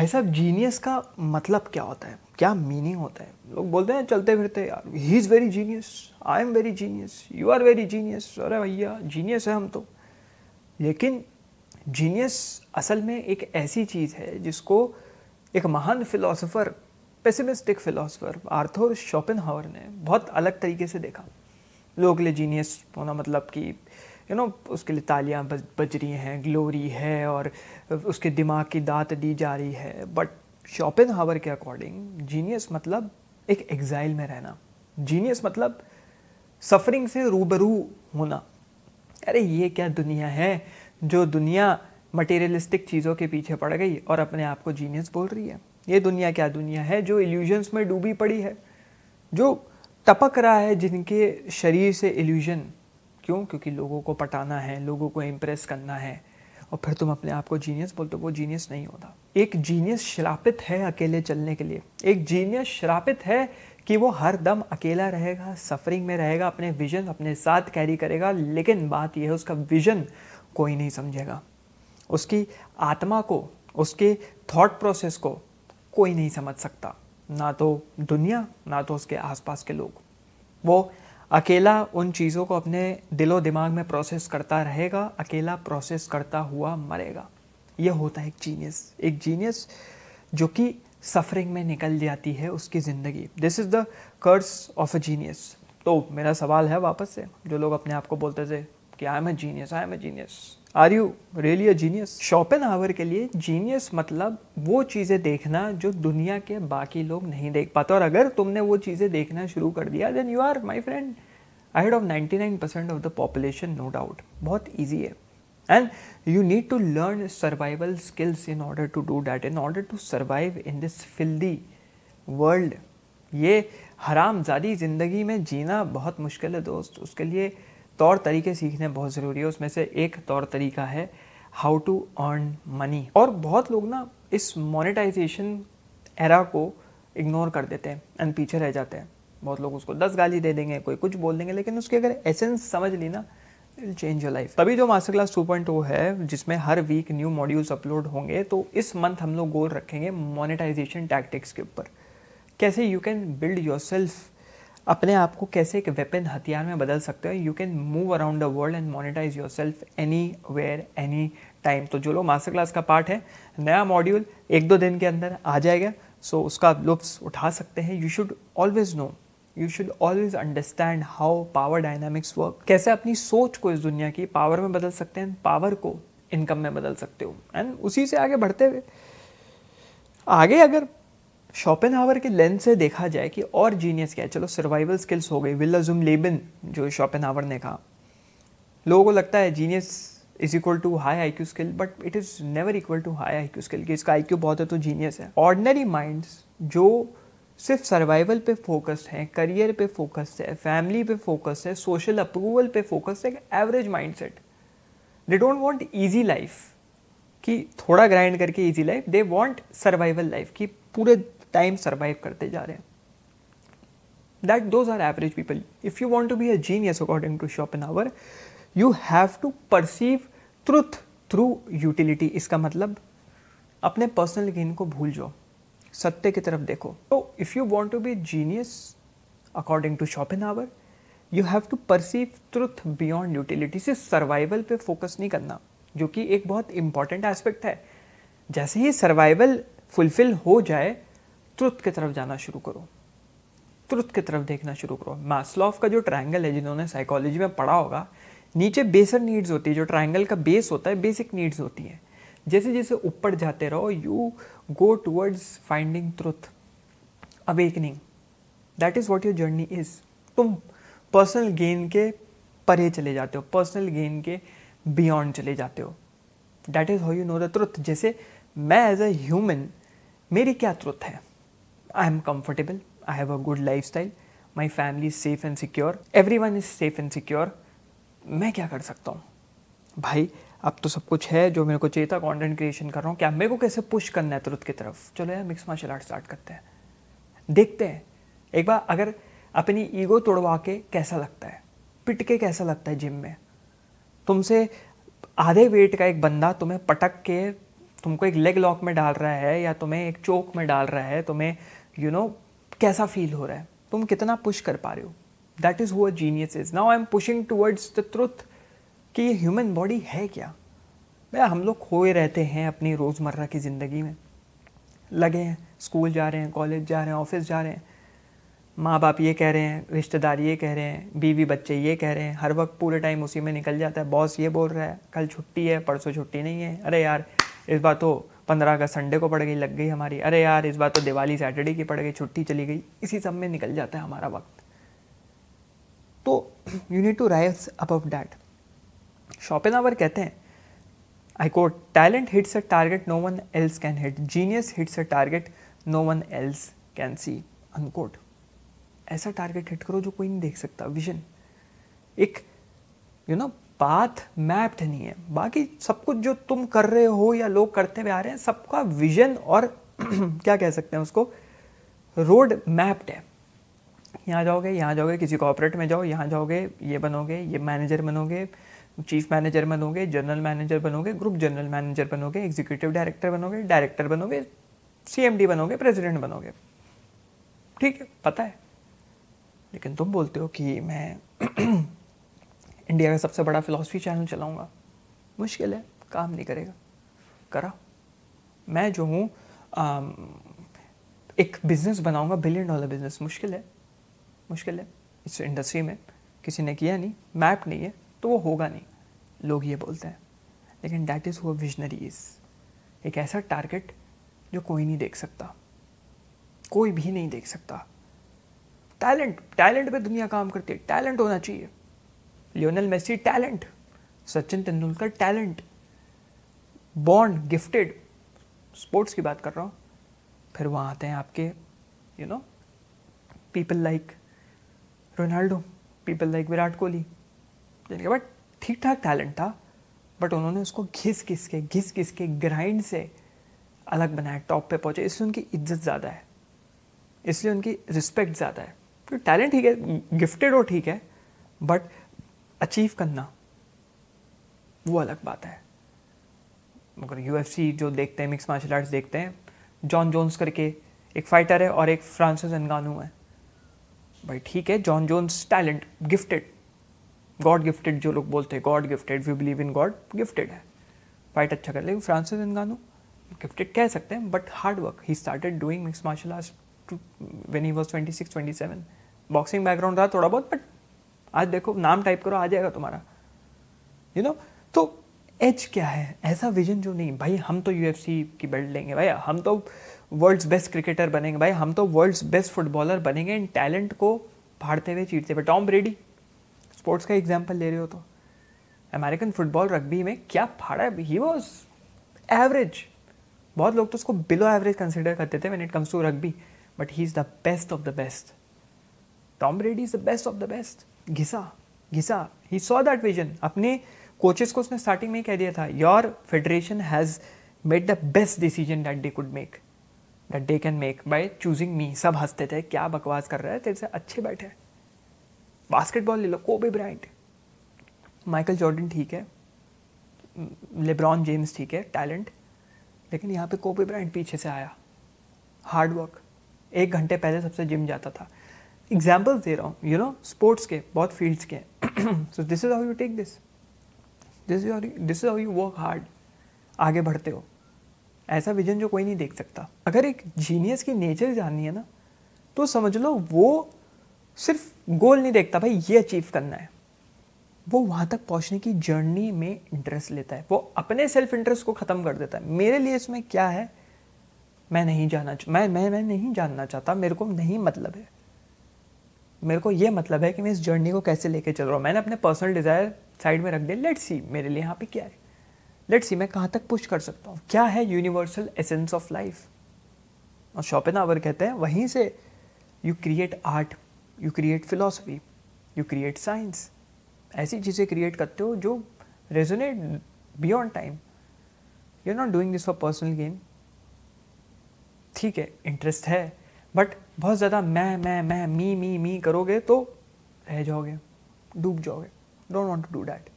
भाई साहब, जीनियस का मतलब क्या होता है? क्या मीनिंग होता है? लोग बोलते हैं चलते फिरते, यार he is very genius, I am very genius, you are very genius. अरे भैया, जीनियस है हम तो। लेकिन जीनियस असल में एक ऐसी चीज़ है जिसको एक महान philosopher, pessimistic philosopher Arthur Schopenhauer ने बहुत अलग तरीके से देखा। लोगों के लिए जीनियस होना मतलब कि उसके लिए तालियां बज रही हैं, ग्लोरी है और उसके दिमाग की दात दी जा रही है। बट शोपेनहावर के अकॉर्डिंग जीनियस मतलब एक एग्जाइल में रहना। जीनियस मतलब सफरिंग से रूबरू होना। अरे ये क्या दुनिया है जो दुनिया मटेरियलिस्टिक चीज़ों के पीछे पड़ गई और अपने आप को जीनियस बोल रही है? ये दुनिया क्या दुनिया है जो इल्यूजन्स में डूबी पड़ी है, जो टपक रहा है जिनके शरीर से इल्यूजन। क्यों? क्योंकि लोगों को पटाना है, लोगों को इम्प्रेस करना है, और फिर तुम अपने आप को जीनियस बोलते हो। वो जीनियस नहीं होता। एक जीनियस श्रापित है अकेले चलने के लिए। एक जीनियस श्रापित है कि वो हर दम अकेला रहेगा, सफरिंग में रहेगा, अपने विजन अपने साथ कैरी करेगा। लेकिन बात यह है, उसका विजन कोई नहीं समझेगा, उसकी आत्मा को, उसके थॉट प्रोसेस को कोई नहीं समझ सकता, ना तो दुनिया, ना तो उसके आसपास के लोग। वो अकेला उन चीज़ों को अपने दिलो दिमाग में प्रोसेस करता रहेगा, अकेला प्रोसेस करता हुआ मरेगा। ये होता है एक जीनियस। एक जीनियस जो कि सफरिंग में निकल जाती है उसकी ज़िंदगी। This is the curse of a genius. तो मेरा सवाल है वापस से, जो लोग अपने आप को बोलते थे कि I am a genius, I am a genius, are you really a genius? Schopenhauer के लिए जीनियस मतलब वो चीज़ें देखना जो दुनिया के बाकी लोग नहीं देख पाते, और अगर तुमने वो चीज़ें देखना शुरू कर दिया then you are my friend ahead of 99% of the population, no doubt. बहुत ईजी है। And you need to learn survival skills in order to do that, in order to survive in this filthy world. ये हरामजादी ज़िंदगी में जीना बहुत मुश्किल है दोस्त। उसके लिए तौर तरीके सीखने बहुत ज़रूरी है। उसमें से एक तौर तरीका है हाउ टू अर्न मनी। और बहुत लोग ना इस मोनेटाइजेशन एरा को इग्नोर कर देते हैं एंड पीछे रह जाते हैं। बहुत लोग उसको 10 गाली दे देंगे, कोई कुछ बोल देंगे, लेकिन उसकी अगर एसेंस समझ ली ना, इट चेंज योर लाइफ। तभी जो मास्टर क्लास 2.0 है, जिसमें हर वीक न्यू मॉड्यूल्स अपलोड होंगे, तो इस मंथ हम लोग गोल रखेंगे मोनेटाइजेशन टैक्टिक्स के ऊपर। कैसे you can build your self, अपने आप को कैसे एक वेपन, हथियार में बदल सकते हो। You can move around the world and monetise yourself anywhere any time. तो जो लोग मास्टर क्लास का पार्ट है, नया मॉड्यूल 1-2 दिन के अंदर आ जाएगा, सो उसका आप लुत्फ उठा सकते हैं। You should always no, you should always understand how power dynamics work. कैसे अपनी सोच को इस दुनिया की पावर में बदल सकते हैं, पावर को इनकम में बदल सकते हो। एंड उसी से आगे बढ़ते हुए आगे अगर शोपेनहावर के लेंस से देखा जाए कि और जीनियस क्या है, चलो सर्वाइवल स्किल्स हो गई, विला जुम लेबन जो शोपेनहावर ने कहा। लोगों को लगता है genius is equal to high IQ skill, but it is never equal to high IQ skill कि इसका आईक्यू बहुत है तो जीनियस है। ऑर्डिनरी माइंड्स जो सिर्फ सर्वाइवल पे फोकस्ड है, करियर पे फोकस्ड है, फैमिली पे फोकस्ड है, सोशल अप्रूवल पे फोकस्ड है, average mindset, they don't want easy life कि थोड़ा ग्राइंड करके easy life, they want survival life कि पूरे टाइम सर्वाइव करते जा रहे हैं। That those are average people. If you want to be a genius according to Schopenhauer, you have to perceive truth through utility. इसका मतलब अपने पर्सनल गेन को भूल जाओ, सत्य की तरफ देखो। तो if you want to be genius according to Schopenhauer, you have to perceive truth beyond utility. सिर्फ सर्वाइवल पे फोकस नहीं करना, जो कि एक बहुत इंपॉर्टेंट एस्पेक्ट है। जैसे ही सर्वाइवल फुलफिल हो जाए, ट्रुथ की तरफ जाना शुरू करो, ट्रुथ की तरफ देखना शुरू करो। मास्लोव का जो ट्रायंगल है, जिन्होंने साइकोलॉजी में पढ़ा होगा, नीचे बेसिक नीड्स होती है। जो ट्रायंगल का बेस होता है, बेसिक नीड्स होती हैं। जैसे जैसे ऊपर जाते रहो, you go towards finding truth, awakening. That is what your journey is. तुम पर्सनल गेन के परे चले जाते हो, पर्सनल गेन के बियॉन्ड चले जाते हो। That is how you know the truth. जैसे मैं एज अ ह्यूमन, मेरी क्या ट्रुथ है? I am comfortable, I have a good life style, my family is safe and secure, every one is safe and secure. मैं क्या कर सकता हूँ भाई? अब तो सब कुछ है जो मेरे को चाहिए था, कंटेंट क्रिएशन कर रहा हूँ, क्या मेरे को कैसे पुश करना है ट्रुथ की तरफ? चलो यार, मिक्स मार्शल आर्ट स्टार्ट करते हैं, देखते हैं एक बार अगर अपनी ईगो तोड़वा के कैसा लगता है, पिट के कैसा लगता है। जिम में तुमसे आधे वेट का एक बंदा तुम्हें पटक के तुमको एक लेग लॉक में डाल रहा है या तुम्हें एक चोक में डाल रहा है, तुम्हें कैसा फील हो रहा है, तुम कितना पुश कर पा रहे हो, that is who a genius is. Now I am pushing towards the truth कि ये ह्यूमन बॉडी है क्या. भैया हम लोग खोए रहते हैं अपनी रोज़मर्रा की ज़िंदगी में, लगे हैं, स्कूल जा रहे हैं, कॉलेज जा रहे हैं, ऑफिस जा रहे हैं, माँ बाप ये कह रहे हैं, रिश्तेदार ये कह रहे हैं, बीवी बच्चे ये कह रहे हैं, हर वक्त पूरे टाइम उसी में निकल जाता है. बॉस ये बोल रहा है कल छुट्टी है, परसों छुट्टी नहीं है, अरे यार इस बार तो 15 अगस्त संडे को पड़ गई, लग गई हमारी, अरे यार इस बार तो दिवाली सैटरडे की पड़ गई, छुट्टी चली गई. इसी सब में निकल जाता है हमारा वक्त. तो you need to rise above that. Schopenhauer कहते हैं, I quote, talent hits a target no one else can hit. Genius hits a target no one else can see. Unquote. ऐसा टारगेट हिट करो जो कोई नहीं देख सकता. विजन एक पाथ मैप्ड नहीं है. बाकी सब कुछ जो तुम कर रहे हो या लोग करते हुए आ रहे हैं, सबका विजन और क्या कह सकते हैं उसको, रोड मैप्ड है. यहाँ जाओगे, किसी कॉर्पोरेट में जाओ, यहाँ जाओगे, ये बनोगे, ये मैनेजर बनोगे, चीफ मैनेजर बनोगे, जनरल मैनेजर बनोगे, ग्रुप जनरल मैनेजर बनोगे, एग्जीक्यूटिव डायरेक्टर बनोगे, डायरेक्टर बनोगे, CMD बनोगे, प्रेसिडेंट बनोगे. ठीक है, पता है. लेकिन तुम बोलते हो कि मैं इंडिया का सबसे बड़ा फिलॉसफी चैनल चलाऊंगा. मुश्किल है, काम नहीं करेगा. करा. मैं जो हूँ एक बिजनेस बनाऊंगा, $1 बिलियन बिजनेस. मुश्किल है. इस इंडस्ट्री में किसी ने किया नहीं, मैप नहीं है, तो वो होगा नहीं. लोग ये बोलते हैं. लेकिन that is who visionary is. एक ऐसा टारगेट जो कोई नहीं देख सकता, कोई भी नहीं देख सकता. टैलेंट पे दुनिया काम करती है. टैलेंट होना चाहिए. Lionel Messi talent, Sachin Tendulkar talent, born gifted. Sports की बात कर रहा हूँ. फिर वहाँ आते हैं आपके people like Ronaldo, people like Virat Kohli, जिनके बाद ठीक ठाक टैलेंट था, बट उन्होंने उसको घिस घिस के ग्राइंड से अलग बनाया, टॉप पे पहुंचे. इसलिए उनकी इज्जत ज़्यादा है, इसलिए उनकी रिस्पेक्ट ज़्यादा है. तो टैलेंट ठीक है, गिफ्टेड हो ठीक है, बट अचीव करना वो अलग बात है. मगर UFC जो देखते हैं, मिक्स मार्शल आर्ट्स देखते हैं, जॉन जोन्स करके एक फाइटर है और एक फ्रांसिस नगानू है. भाई ठीक है, Jon Jones talent, gifted, god gifted, जो लोग बोलते हैं god gifted, we believe in God, gifted है, फाइट अच्छा कर. लेकिन फ्रांसिस नगानू गिफ्टेड कह सकते हैं, but hard work. He started doing mix martial arts when he was 26-27. Boxing background रहा थोड़ा बहुत, बट आज देखो, नाम टाइप करो, आ जाएगा तुम्हारा. तो एज क्या है? ऐसा विजन जो नहीं, भाई हम तो UFC की बेल्ट लेंगे, भाई हम तो वर्ल्ड्स बेस्ट क्रिकेटर बनेंगे, भाई हम तो वर्ल्ड्स बेस्ट फुटबॉलर बनेंगे. इन टैलेंट को फाड़ते हुए, चीरते हुए. टॉम ब्रेडी, स्पोर्ट्स का एग्जाम्पल ले रहे हो तो अमेरिकन फुटबॉल, रग्बी में क्या फाड़ा है. He was average. बहुत लोग तो उसको बिलो एवरेज कंसिडर करते थे when it comes to rugby, but he is the best of the best. Tom Brady is the best of the best. घिसा. He saw that vision. अपने coaches को उसने स्टार्टिंग में ही कह दिया था, your federation has made the best decision that they could make, that they can make by choosing मी. सब हंसते थे, क्या बकवास कर रहा है, तेरे से अच्छे बैठे. बास्केटबॉल ले लो, कोबे ब्रायंट, माइकल जॉर्डन ठीक है, लेब्रॉन जेम्स ठीक है, टैलेंट. लेकिन यहाँ पे कोबे ब्रायंट पीछे से आया, हार्ड वर्क. 1 घंटे पहले सबसे जिम जाता था. एग्जाम्पल्स दे रहा हूँ, स्पोर्ट्स के, बहुत फील्ड्स के. So this is how you take this is how you work hard. आगे बढ़ते हो. ऐसा विजन जो कोई नहीं देख सकता. अगर एक जीनियस की नेचर जाननी है ना, तो समझ लो वो सिर्फ गोल नहीं देखता, भाई ये अचीव करना है. वो वहाँ तक पहुँचने की जर्नी में इंटरेस्ट लेता है. वो अपने सेल्फ इंटरेस्ट को ख़त्म कर देता है. मेरे लिए इसमें क्या है, मैं नहीं जानना चाहता, मेरे को नहीं मतलब है. मेरे को ये मतलब है कि मैं इस जर्नी को कैसे लेके चल रहा हूँ. मैंने अपने पर्सनल डिज़ायर साइड में रख दिया. लेट्स सी मेरे लिए यहाँ पे क्या है, लेट्स सी मैं कहाँ तक पुश कर सकता हूँ, क्या है यूनिवर्सल एसेंस ऑफ लाइफ. और शोपेनहावर कहते हैं वहीं से you create art, you create philosophy, you create science. ऐसी चीज़ें क्रिएट करते हो जो resonate beyond time. You are not doing this for personal gain. ठीक है, इंटरेस्ट है, बट बहुत ज़्यादा मैं मी करोगे तो रह जाओगे, डूब जाओगे. Don't want to do that.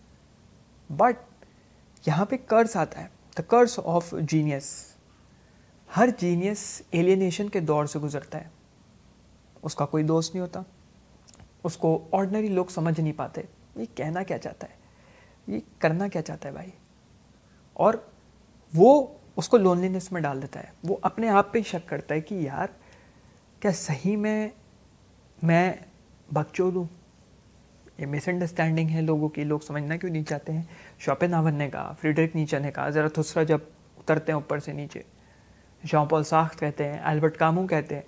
But यहाँ पे कर्ज आता है. द कर्स ऑफ जीनियस, हर जीनियस एलियनेशन के दौर से गुजरता है, उसका कोई दोस्त नहीं होता, उसको ऑर्डिनरी लोग समझ नहीं पाते ये कहना क्या चाहता है, ये करना क्या चाहता है भाई, और वो उसको लोनलीनेस में डाल देता है। वो अपने आप पे शक करता है कि यार क्या सही में मैं बकचोद हूँ, ये मिसअंडरस्टैंडिंग है लोगों की, लोग समझना क्यों नहीं चाहते हैं। शोपेनहावर ने कहा, फ्रीडरिक नीचे ने कहा, ज़राथुस्त्रा जब उतरते हैं ऊपर से नीचे, जॉन पॉल सार्त्रे कहते हैं, एल्बर्ट कामू कहते हैं,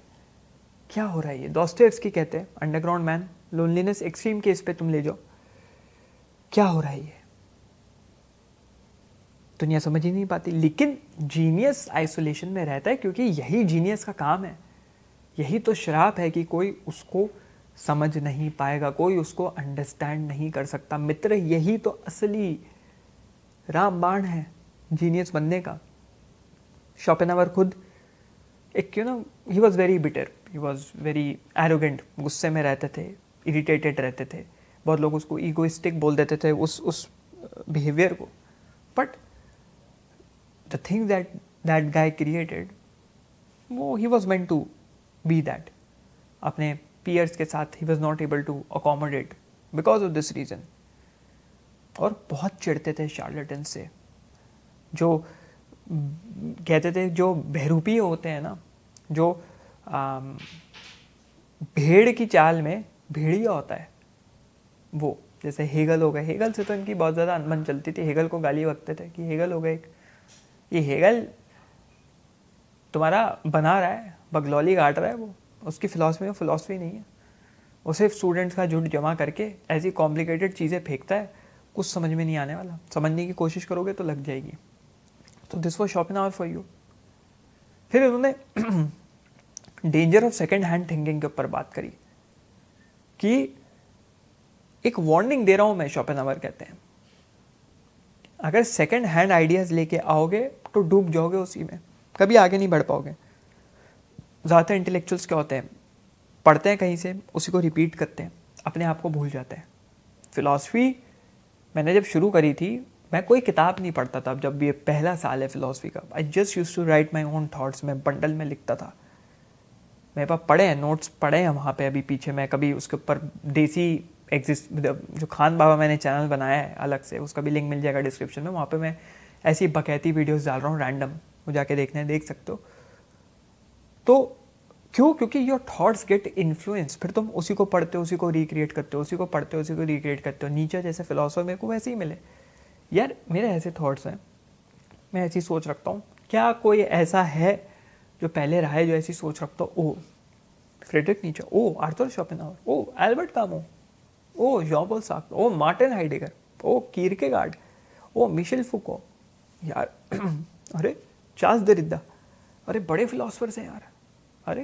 क्या हो रहा है ये, दोस्तोयेव्स्की कहते हैं underground man, loneliness extreme case पे तुम ले जाओ, क्या हो रहा है ये, दुनिया समझ ही नहीं पाती। लेकिन जीनियस आइसोलेशन में रहता है क्योंकि यही जीनियस का काम है, यही तो श्राप है कि कोई उसको समझ नहीं पाएगा, कोई उसको अंडरस्टैंड नहीं कर सकता। मित्र, यही तो असली रामबाण है जीनियस बनने का। शोपेनहावर खुद एक he was very bitter, he was very arrogant, गुस्से में रहते थे, इरिटेटेड रहते थे, बहुत लोग उसको ईगोइस्टिक बोल देते थे उस बिहेवियर को। But the thing that guy created, वो he was meant to be that. अपने पीयर्स के साथ he was not able to accommodate because of this reason. और बहुत चिढ़ते थे शार्लेटन से, जो कहते थे जो बहरूपी होते हैं ना, जो भेड़ की चाल में भेड़िया होता है वो, जैसे हेगल हो गए, हेगल से तो इनकी बहुत ज़्यादा अनबन चलती थी, हेगल को गाली बकते थे कि हेगल हो गए, ये हेगल तुम्हारा बना रहा है, बगलौली काट रहा है, वो उसकी फिलॉसफी नहीं है, वो सिर्फ स्टूडेंट्स का झुंड जमा करके ऐसी कॉम्प्लिकेटेड चीज़ें फेंकता है, कुछ समझ में नहीं आने वाला, समझने की कोशिश करोगे तो लग जाएगी। तो this was Schopenhauer for you. फिर उन्होंने danger of second hand thinking के ऊपर बात करी कि एक वार्निंग दे रहा हूं मैं, शोपेनहावर कहते हैं अगर सेकेंड हैंड आइडियाज लेके आओगे तो डूब जाओगे उसी में, कभी आगे नहीं बढ़ पाओगे। ज़्यादातर इंटेलेक्चुअल्स क्या होते हैं, पढ़ते हैं कहीं से, उसी को रिपीट करते हैं, अपने आप को भूल जाते हैं। फिलॉसफी मैंने जब शुरू करी थी, मैं कोई किताब नहीं पढ़ता था, जब ये पहला साल है फिलॉसफी का, I just use to write my own thoughts, मैं बंडल में लिखता था, मेरे पास पढ़े हैं नोट्स, पढ़े हैं वहाँ पे अभी पीछे, मैं कभी उसके ऊपर देसी एग्जिस्ट जो खान बाबा मैंने चैनल बनाया है अलग से, उसका भी लिंक मिल जाएगा डिस्क्रिप्शन में, वहाँ पे मैं ऐसी बकैती वीडियोस डाल रहा हूँ रैंडम, वो जाके देखने देख सकते हो। तो क्यों, क्योंकि योर थॉट्स गेट इन्फ्लुएंस, फिर तुम उसी को पढ़ते हो, उसी को रिक्रिएट करते हो, उसी को पढ़ते हो, उसी को रिक्रिएट करते हो। नीचे जैसे फिलोसोफर मेरे को वैसे ही मिले, यार मेरे ऐसे थॉट्स हैं, मैं ऐसी सोच रखता हूँ, क्या कोई ऐसा है जो पहले रहा है जो ऐसी सोच रखता हो? ओ फ्रेडरिक नीचे, ओ आर्थर शोपेनहावर, ओ एल्बर्ट कामू, ओ जॉन पॉल सार्त्रे, ओ मार्टिन हाइडेगर, ओ कीरकेगार्ड, ओ मिशेल फुको, यार अरे चार्ल्स देरिदा, अरे बड़े फिलोसफर्स हैं यार, अरे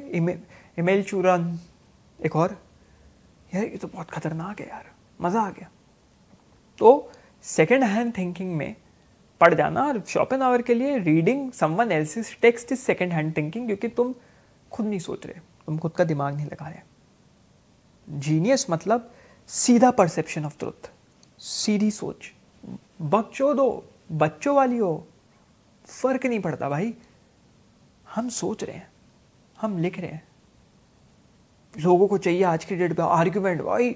इमेल चूरन, एक और, यार ये तो बहुत खतरनाक है यार, मज़ा आ गया। तो सेकेंड हैंड थिंकिंग में पढ़ जाना, और शोपेनहावर के लिए reading someone else's text is second hand thinking, क्योंकि तुम खुद नहीं सोच रहे, तुम खुद का दिमाग नहीं लगा रहे। जीनियस मतलब सीधा परसेप्शन ऑफ ट्रुथ, सीधी सोच, बकचोद हो, बच्चों वाली हो, फर्क नहीं पड़ता भाई, हम सोच रहे हैं, हम लिख रहे हैं। लोगों को चाहिए आज की डेट पे आर्ग्यूमेंट, भाई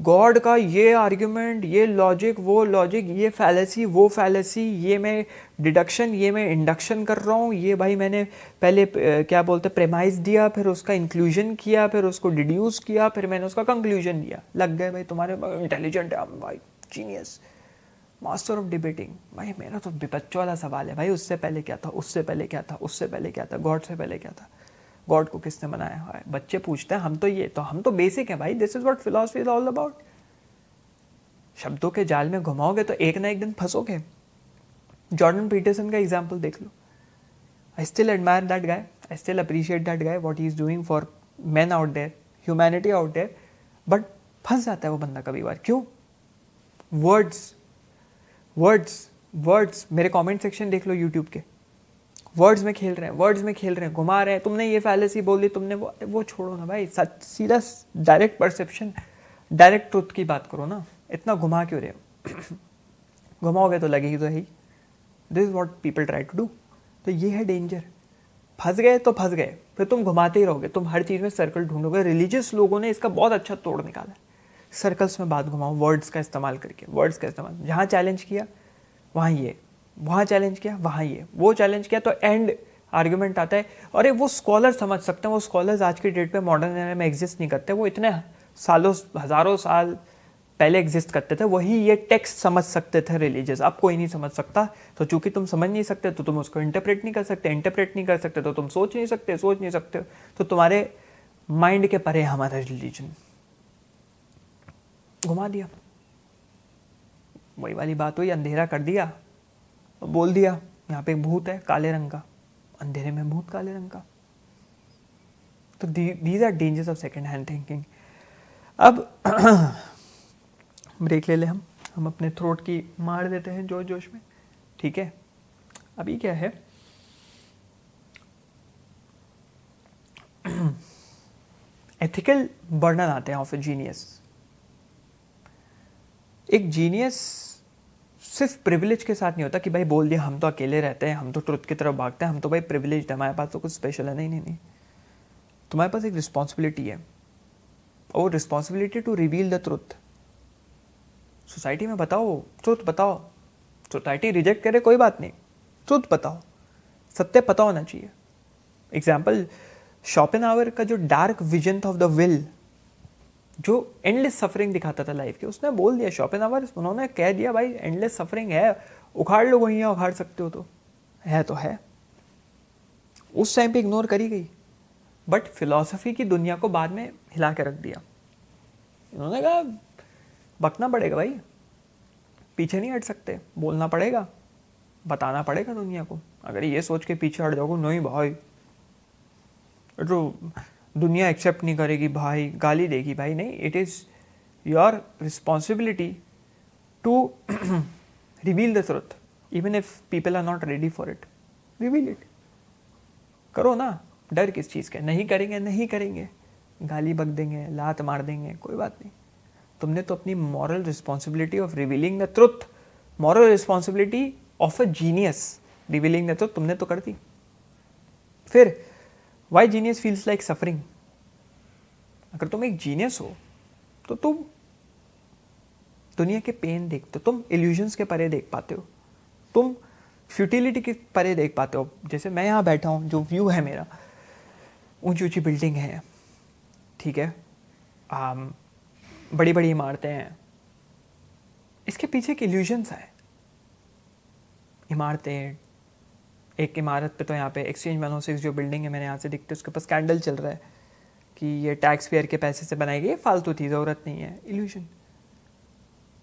गॉड का ये आर्ग्यूमेंट, ये लॉजिक, वो लॉजिक, ये फैलेसी, वो फैलेसी, ये मैं डिडक्शन, ये मैं इंडक्शन कर रहा हूँ, ये भाई मैंने पहले क्या बोलते प्रेमाइज दिया, फिर उसका इंक्लूजन किया, फिर उसको डिड्यूस किया, फिर मैंने उसका कंक्लूजन दिया, लग गए भाई तुम्हारे, इंटेलिजेंट है भाई, जीनियस, मास्टर ऑफ डिबेटिंग। भाई मेरा तो बच्चों वाला सवाल है भाई, उससे पहले क्या था, उससे पहले क्या था, उससे पहले क्या था, गॉड से पहले क्या था, गॉड को किसने बनाया है? बच्चे पूछते हैं, हम तो बेसिक है भाई, this is what philosophy is all about. शब्दों के जाल में घुमाओगे तो एक ना एक दिन फंसोगे। जॉर्डन पीटरसन का एग्जाम्पल देख लो, I still admire that guy, I still appreciate that guy, what he is doing for man out there, humanity out there, but फंस जाता है वो बंदा कभी बार। क्यों? वर्ड्स, मेरे कमेंट सेक्शन देख लो यूट्यूब के, वर्ड्स में खेल रहे हैं, घुमा रहे हैं, तुमने ये फैलेसी बोल दी, तुमने वो छोड़ो ना भाई, सच सीधा डायरेक्ट परसेप्शन, डायरेक्ट ट्रुथ की बात करो ना, इतना घुमा क्यों रहे हो? घुमाओगे तो लगेगी तो है ही, this is what people try to do. तो ये है डेंजर। फंस गए तो फंस गए, फिर तुम घुमाते ही रहोगे, तुम हर चीज़ में सर्कल ढूंढोगे। रिलीजियस लोगों ने इसका बहुत अच्छा तोड़ निकाला है। सर्कल्स में बात घुमाओ, वर्ड्स का इस्तेमाल करके, वर्ड्स का इस्तेमाल, जहाँ चैलेंज किया वहाँ ये, वहाँ चैलेंज किया वहाँ ये, वो चैलेंज किया तो एंड आर्ग्यूमेंट आता है। और वो स्कॉलर समझ सकते हैं, वो स्कॉलर्स आज की डेट पे मॉडर्न एरा में एग्जिस्ट नहीं करते, वो इतने सालों हज़ारों साल पहले एग्जिस्ट करते थे, वही ये टेक्स्ट समझ सकते थे रिलीजियस। अब कोई नहीं समझ सकता, तो चूंकि तुम समझ नहीं सकते तो तुम उसको इंटरप्रेट नहीं कर सकते, इंटरप्रेट नहीं कर सकते तो तुम सोच नहीं सकते, सोच नहीं सकते तो तुम्हारे माइंड के परे हमारा रिलीजन। घुमा दिया, वही वाली बात हुई, अंधेरा कर दिया, बोल दिया यहाँ पे एक भूत है काले रंग का, अंधेरे में भूत काले रंग का। तो these are dangers of second hand thinking. अब ब्रेक ले ले, हम अपने थ्रोट की मार देते हैं जोश जोश में, ठीक है। अभी क्या है, एथिकल बर्डन आते हैं ऑफ ए जीनियस। एक जीनियस सिर्फ प्रिविलेज के साथ नहीं होता कि भाई बोल दिया हम तो अकेले रहते हैं, हम तो ट्रुथ की तरफ भागते हैं, हम तो भाई प्रिविलेज है, हमारे पास तो कुछ स्पेशल है। नहीं नहीं नहीं, तुम्हारे पास एक रिस्पॉन्सिबिलिटी है, और responsibility to reveal the truth. Society में बताओ, ट्रुथ बताओ। सोसाइटी रिजेक्ट करे कोई बात नहीं, ट्रुथ बताओ, सत्य पता होना चाहिए। एग्जाम्पल, शॉपेनहावर का जो डार्क विजन था ऑफ द विल, जो एंडलेस सफरिंग दिखाता था लाइफ की, उसने बोल दिया, शॉपेनहावर उन्होंने कह दिया भाई एंडलेस सफरिंग है, उखाड़ लो वहीं, उखाड़ सकते हो तो है। उस टाइम पे इग्नोर करी गई, बट फिलॉसफी की दुनिया को बाद में हिला के रख दिया। उन्होंने कहा बकना पड़ेगा भाई, पीछे नहीं हट सकते, बोलना पड़ेगा, बताना पड़ेगा दुनिया को। अगर ये सोच के पीछे हट जाओगे, नहीं भाई तो दुनिया एक्सेप्ट नहीं करेगी भाई, गाली देगी भाई, नहीं, it is your responsibility to reveal the truth even if people are not ready for it. Reveal it, करो ना, डर किस चीज़ का। नहीं करेंगे नहीं करेंगे, गाली बक देंगे, लात मार देंगे, कोई बात नहीं। तुमने तो अपनी moral responsibility of revealing the truth, moral responsibility of a genius revealing the truth तुमने तो कर दी। फिर why genius feels like suffering. अगर तुम एक जीनियस हो तो तुम दुनिया के पेन देखते हो, तुम इल्यूजन्स के परे देख पाते हो, तुम फ्यूटिलिटी के परे देख पाते हो। जैसे मैं यहाँ बैठा हूँ, जो व्यू है मेरा, ऊंची ऊंची बिल्डिंग है, ठीक है, बड़ी बड़ी इमारतें हैं, इसके पीछे एक इल्यूजन्स है। इमारतें, एक इमारत पे तो यहाँ पे एक्सचेंज 106 जो बिल्डिंग है मैंने यहाँ से दिखते, उसके ऊपर स्कैंडल चल रहा है कि ये टैक्स पेयर के पैसे से बनाई गई, फालतू थी, ज़रूरत नहीं है, इल्यूजन।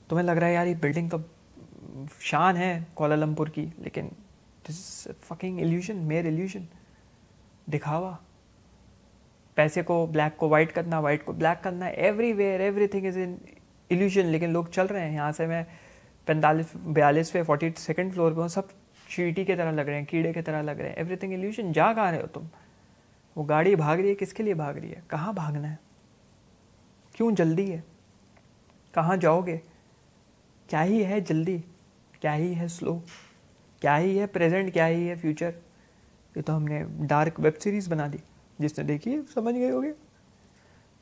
तुम्हें लग रहा है यार ये बिल्डिंग तो शान है कोलालमपुर की, लेकिन this is fucking illusion, mayor illusion, दिखावा। पैसे को ब्लैक को वाइट करना, वाइट को ब्लैक करना, everywhere everything is in illusion. लेकिन लोग चल रहे हैं, यहाँ से मैं 42वें 42nd फ्लोर पे हूँ, सब चींटी की तरह लग रहे हैं, कीड़े की तरह लग रहे हैं, एवरीथिंग इल्यूजन। जा कहाँ रहे हो तुम? वो गाड़ी भाग रही है, किसके लिए भाग रही है? कहाँ भागना है? क्यों जल्दी है? कहाँ जाओगे? क्या ही है जल्दी, क्या ही है स्लो, क्या ही है प्रेजेंट, क्या ही है फ्यूचर? ये तो हमने डार्क वेब सीरीज बना दी, जिसने देखी है समझ गए होगे।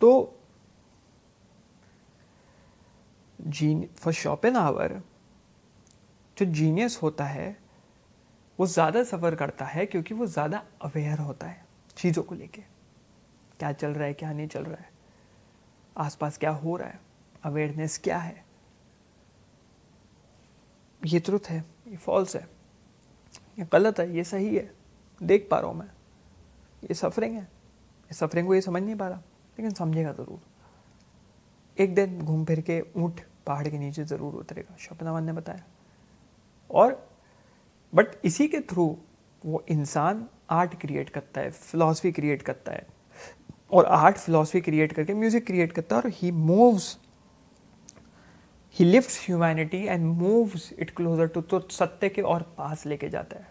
तो फॉर शॉपेनहावर जो जीनियस होता है वो ज़्यादा सफ़र करता है, क्योंकि वो ज़्यादा अवेयर होता है चीज़ों को लेके, क्या चल रहा है क्या नहीं चल रहा है, आसपास क्या हो रहा है, अवेयरनेस क्या है, ये ट्रुथ है, ये फॉल्स है, ये गलत है, ये सही है, देख पा रहा हूँ मैं, ये सफरिंग है, ये सफरिंग को ये समझ नहीं पा रहा, लेकिन समझेगा ज़रूर। एक दिन घूम फिर के ऊँट पहाड़ के नीचे ज़रूर उतरेगा, शॉपेनहावर ने बताया। और बट इसी के थ्रू वो इंसान आर्ट क्रिएट करता है, फिलॉसफी क्रिएट करता है, और आर्ट फिलॉसफी क्रिएट करके म्यूजिक क्रिएट करता है, और he moves, he lifts humanity and moves it closer to, तो सत्य के और पास लेके जाता है।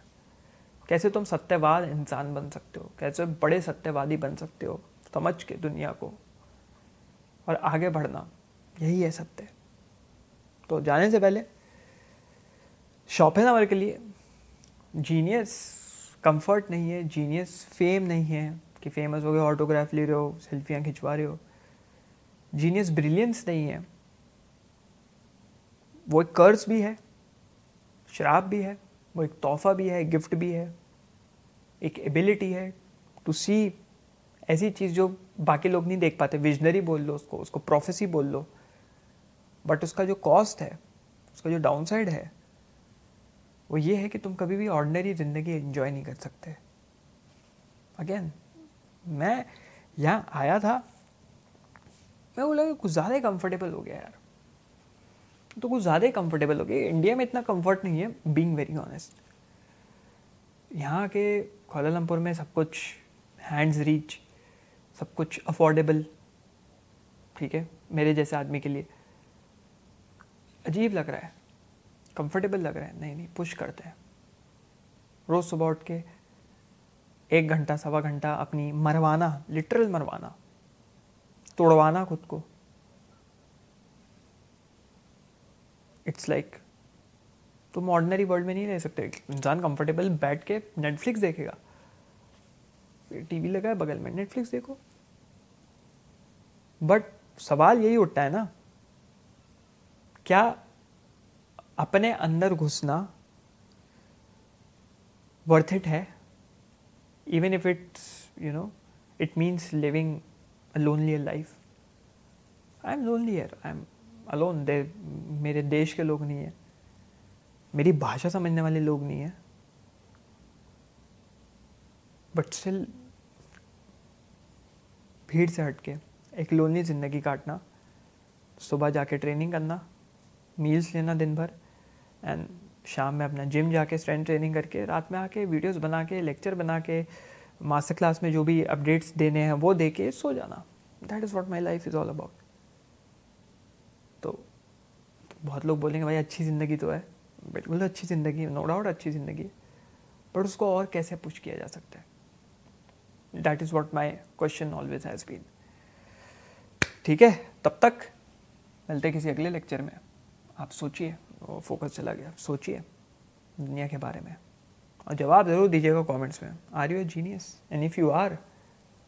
कैसे तुम सत्यवाद इंसान बन सकते हो, कैसे बड़े सत्यवादी बन सकते हो, समझ के दुनिया को और आगे बढ़ना, यही है सत्य। तो जाने से पहले शॉपेनहावर के लिए जीनियस कंफर्ट नहीं है, जीनियस फेम नहीं है कि फेमस हो गए, ऑटोग्राफ ले रहे हो, सेल्फियाँ खिंचवा रहे हो। जीनियस ब्रिलियंस नहीं है, वो एक कर्ज भी है, शराब भी है, वो एक तोहफा भी है, गिफ्ट भी है, एक एबिलिटी है टू सी ऐसी चीज़ जो बाकी लोग नहीं देख पाते। विजनरी बोल लो उसको, उसको प्रोफेसी बोल लो, बट उसका जो कॉस्ट है, उसका जो डाउनसाइड है, वो ये है कि तुम कभी भी ऑर्डिनरी ज़िंदगी एंजॉय नहीं कर सकते। अगेन, मैं यहाँ आया था, मैं बोला कि कुछ ज़्यादा ही कंफर्टेबल हो गया यार, तो कुछ ज़्यादा ही कंफर्टेबल हो गया। इंडिया में इतना कंफर्ट नहीं है, बीइंग वेरी ऑनेस्ट। यहाँ के कोलालमपुर में सब कुछ हैंड्स रीच, सब कुछ अफोर्डेबल, ठीक है, मेरे जैसे आदमी के लिए अजीब लग रहा है, कंफर्टेबल लग रहा है, नहीं नहीं पुश करते हैं। रोज़ सुबह उठ के 1 घंटा 1.25 घंटा अपनी मरवाना, लिटरल मरवाना, तोड़वाना खुद को। इट्स लाइक तुम ऑर्डिनरी वर्ल्ड में नहीं रह सकते। इंसान कंफर्टेबल बैठ के नेटफ्लिक्स देखेगा, टीवी लगा है बगल में, नेटफ्लिक्स देखो। बट सवाल यही उठता है ना, क्या अपने अंदर घुसना वर्थ इट है? Even if it's it means living a lonely life. I am lonely here, I am alone. मेरे देश के लोग नहीं है, मेरी भाषा समझने वाले लोग नहीं है, बट स्टिल भीड़ से हटके एक लोनली ज़िंदगी काटना, सुबह जाके ट्रेनिंग करना, मील्स लेना दिन भर, एंड शाम में अपना जिम जाके स्ट्रेंथ ट्रेनिंग करके, रात में आके वीडियोस बना के, लेक्चर बना के, मास्टर क्लास में जो भी अपडेट्स देने हैं वो दे के सो जाना। That is what my life is all about. तो बहुत लोग बोलेंगे भाई अच्छी ज़िंदगी तो है, बिल्कुल अच्छी ज़िंदगी है, नो डाउट अच्छी ज़िंदगी है, बट उसको और कैसे पुश किया जा सकता है? That is what my question always has been. ठीक है, तब तक मिलते किसी अगले लेक्चर में। आप सोचिए, फोकस चला गया, सोचिए दुनिया के बारे में और जवाब ज़रूर दीजिएगा कमेंट्स में। Are you a genius? And if you are,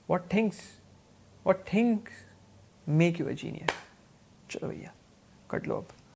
what things make you a genius? चलो भैया, कट लो अब।